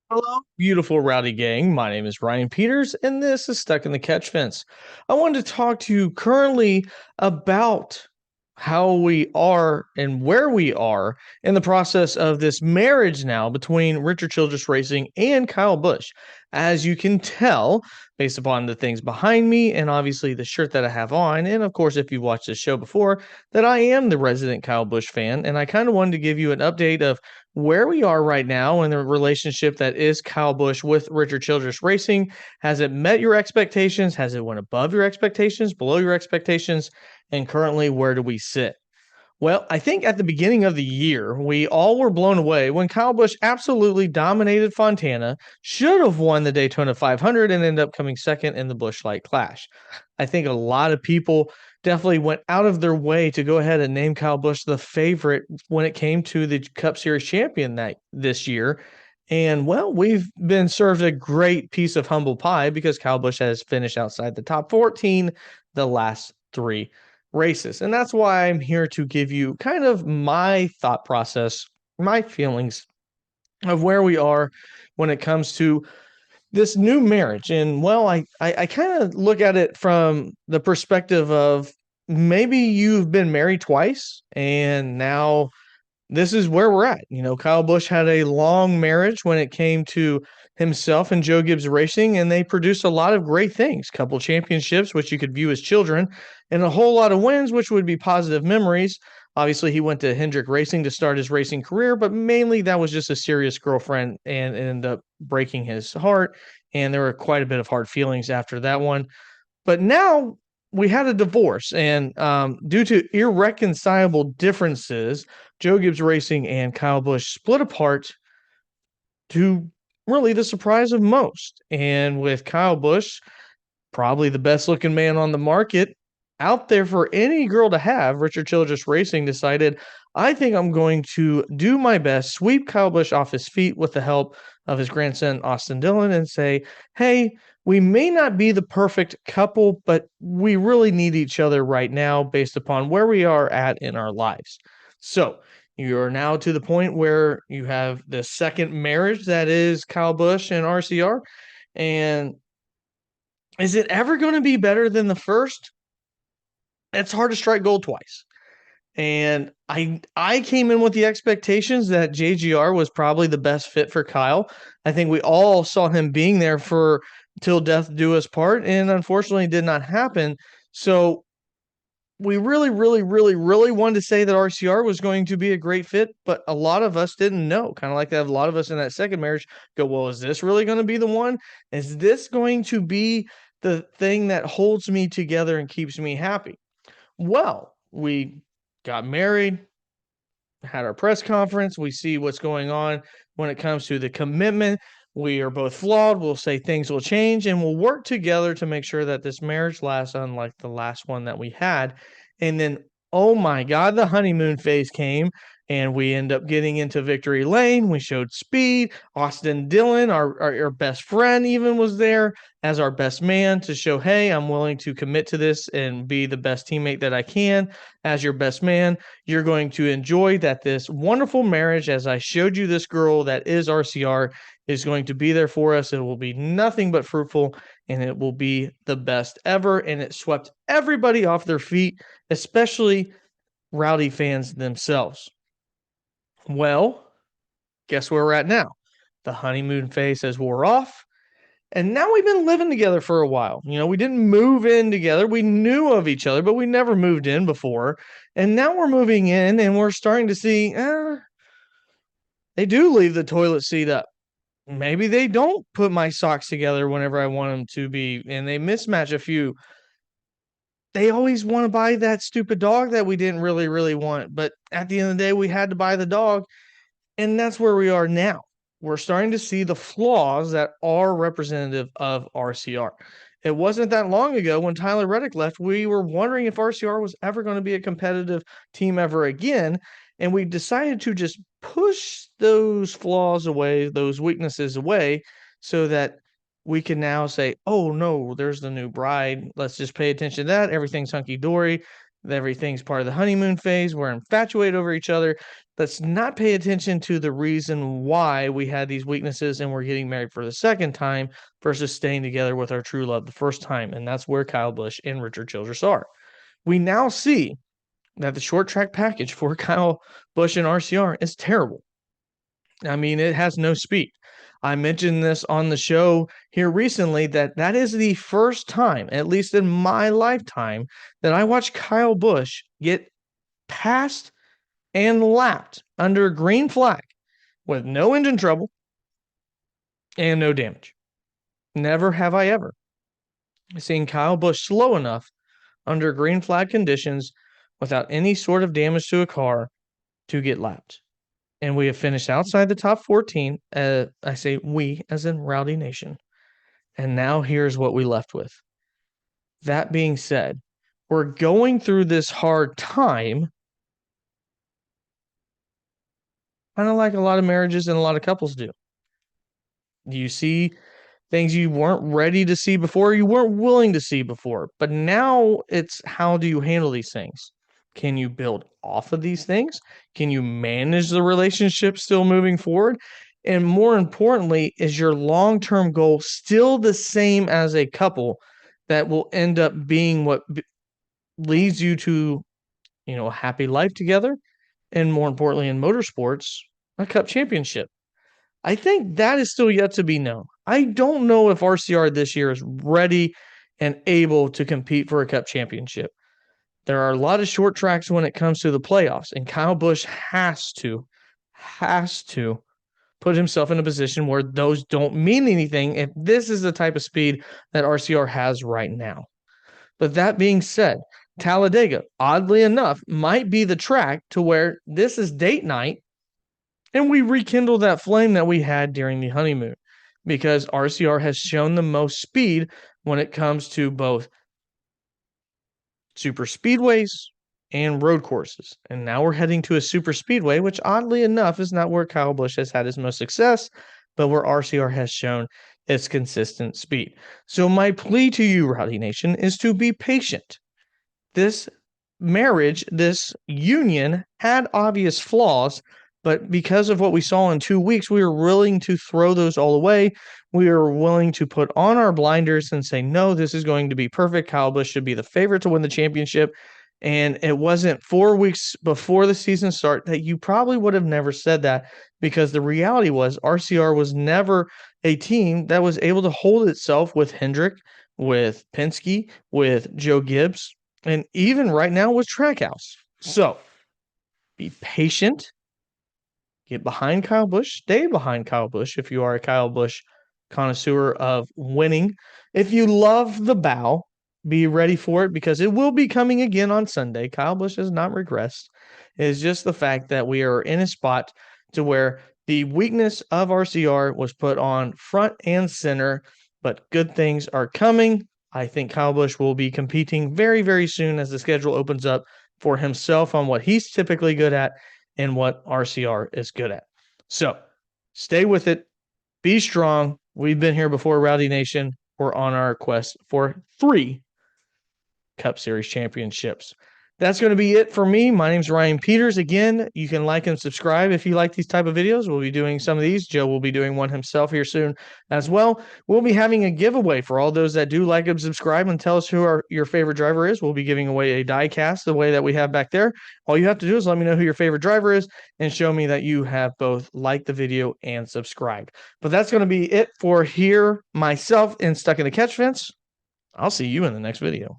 Hello, beautiful rowdy gang. My name is Ryan Peters, and this is Stuck in the Catch Fence. I wanted to talk to you currently about how we are and where we are in the process of this marriage now between Richard Childress Racing and Kyle Busch. As you can tell, based upon the things behind me and obviously the shirt that I have on, and of course, if you've watched this show before, that I am the resident Kyle Busch fan, and I kind of wanted to give you an update of where we are right now in the relationship that is Kyle Busch with Richard Childress Racing. Has it met your expectations? Has it went above your expectations, below your expectations? And currently, where do we sit? Well, I think at the beginning of the year, we all were blown away when Kyle Busch absolutely dominated Fontana, should have won the Daytona 500, and ended up coming second in the Busch Light Clash. I think a lot of people definitely went out of their way to go ahead and name Kyle Busch the favorite when it came to the Cup Series champion this year. And well, we've been served a great piece of humble pie because Kyle Busch has finished outside the top 14 the last three races. And that's why I'm here to give you kind of my thought process, my feelings of where we are when it comes to this new marriage. And well, I kind of look at it from the perspective of maybe you've been married twice and now this is where we're at. Kyle Busch had a long marriage when it came to himself and Joe Gibbs Racing, and they produced a lot of great things. Couple championships, which you could view as children, and a whole lot of wins, which would be positive memories. Obviously, he went to Hendrick Racing to start his racing career, but mainly that was just a serious girlfriend and ended up breaking his heart. And there were quite a bit of hard feelings after that one. But now we had a divorce, and due to irreconcilable differences, Joe Gibbs Racing and Kyle Busch split apart to really the surprise of most. And with Kyle Busch, probably the best looking man on the market, out there for any girl to have, Richard Childress Racing decided, I think I'm going to do my best, sweep Kyle Busch off his feet with the help of his grandson, Austin Dillon, and say, hey, we may not be the perfect couple, but we really need each other right now based upon where we are at in our lives. So you are now to the point where you have the second marriage that is Kyle Busch and RCR. And is it ever going to be better than the first? It's hard to strike gold twice. And I came in with the expectations that JGR was probably the best fit for Kyle. I think we all saw him being there for till death do us part, and unfortunately it did not happen. So we really, really, really, really wanted to say that RCR was going to be a great fit, but a lot of us didn't know. Kind of like that, a lot of us in that second marriage go, well, is this really going to be the one? Is this going to be the thing that holds me together and keeps me happy? Well, we got married, had our press conference. We see what's going on when it comes to the commitment. We are both flawed. We'll say things will change and we'll work together to make sure that this marriage lasts, unlike the last one that we had. And then, oh my God, the honeymoon phase came and we end up getting into victory lane. We showed speed. Austin Dillon, our best friend, even was there as our best man to show, hey, I'm willing to commit to this and be the best teammate that I can as your best man. You're going to enjoy that this wonderful marriage, as I showed you this girl that is RCR, is going to be there for us. It will be nothing but fruitful and it will be the best ever. And it swept everybody off their feet, especially rowdy fans themselves. Well, guess where we're at now? The honeymoon phase has wore off. And now we've been living together for a while. We didn't move in together. We knew of each other, but we never moved in before. And now we're moving in and we're starting to see they do leave the toilet seat up. Maybe they don't put my socks together whenever I want them to be, and they mismatch a few. They always want to buy that stupid dog that we didn't really, really want. But at the end of the day, we had to buy the dog. And that's where we are now. We're starting to see the flaws that are representative of RCR. It wasn't that long ago when Tyler Reddick left, we were wondering if RCR was ever going to be a competitive team ever again. And we decided to just push those flaws away, those weaknesses away, so that we can now say, oh no, there's the new bride. Let's just pay attention to that. Everything's hunky dory. Everything's part of the honeymoon phase. We're infatuated over each other. Let's not pay attention to the reason why we had these weaknesses and we're getting married for the second time versus staying together with our true love the first time. And that's where Kyle Busch and Richard Childress are. We now see that the short track package for Kyle Busch and RCR is terrible. I mean, it has no speed. I mentioned this on the show here recently that is the first time, at least in my lifetime, that I watched Kyle Busch get passed and lapped under a green flag with no engine trouble and no damage. Never have I ever seen Kyle Busch slow enough under green flag conditions without any sort of damage to a car to get lapped. And we have finished outside the top 14. I say we as in Rowdy Nation. And now here's what we left with. That being said, we're going through this hard time, kind of like a lot of marriages and a lot of couples do. You see things you weren't ready to see before, you weren't willing to see before. But now it's how do you handle these things? Can you build off of these things? Can you manage the relationship still moving forward? And more importantly, is your long-term goal still the same as a couple that will end up being what leads you to, a happy life together? And more importantly, in motorsports, a cup championship. I think that is still yet to be known. I don't know if RCR this year is ready and able to compete for a cup championship. There are a lot of short tracks when it comes to the playoffs, and Kyle Busch has to put himself in a position where those don't mean anything if this is the type of speed that RCR has right now. But that being said, Talladega, oddly enough, might be the track to where this is date night and we rekindle that flame that we had during the honeymoon, because RCR has shown the most speed when it comes to both super speedways and road courses. And now we're heading to a super speedway, which oddly enough is not where Kyle Busch has had his most success, but where RCR has shown its consistent speed. So my plea to you, Rowdy Nation, is to be patient. This marriage, this union had obvious flaws, but because of what we saw in 2 weeks, we were willing to throw those all away. We were willing to put on our blinders and say, no, this is going to be perfect. Kyle Busch should be the favorite to win the championship. And it wasn't 4 weeks before the season start that you probably would have never said that, because the reality was RCR was never a team that was able to hold itself with Hendrick, with Penske, with Joe Gibbs, and even right now with Trackhouse. So be patient. Get behind Kyle Busch. Stay behind Kyle Busch if you are a Kyle Busch connoisseur of winning. If you love the bow, be ready for it, because it will be coming again on Sunday. Kyle Busch has not regressed. It is just the fact that we are in a spot to where the weakness of RCR was put on front and center, but good things are coming. I think Kyle Busch will be competing very, very soon as the schedule opens up for himself on what he's typically good at and what RCR is good at. So stay with it. Be strong. We've been here before, Rowdy Nation. We're on our quest for 3 Cup Series championships. That's going to be it for me. My name's Ryan Peters. Again, you can like and subscribe if you like these type of videos. We'll be doing some of these. Joe will be doing one himself here soon as well. We'll be having a giveaway for all those that do like and subscribe and tell us who your favorite driver is. We'll be giving away a die cast the way that we have back there. All you have to do is let me know who your favorite driver is and show me that you have both liked the video and subscribed. But that's going to be it for here, myself, and Stuck in the Catch Fence. I'll see you in the next video.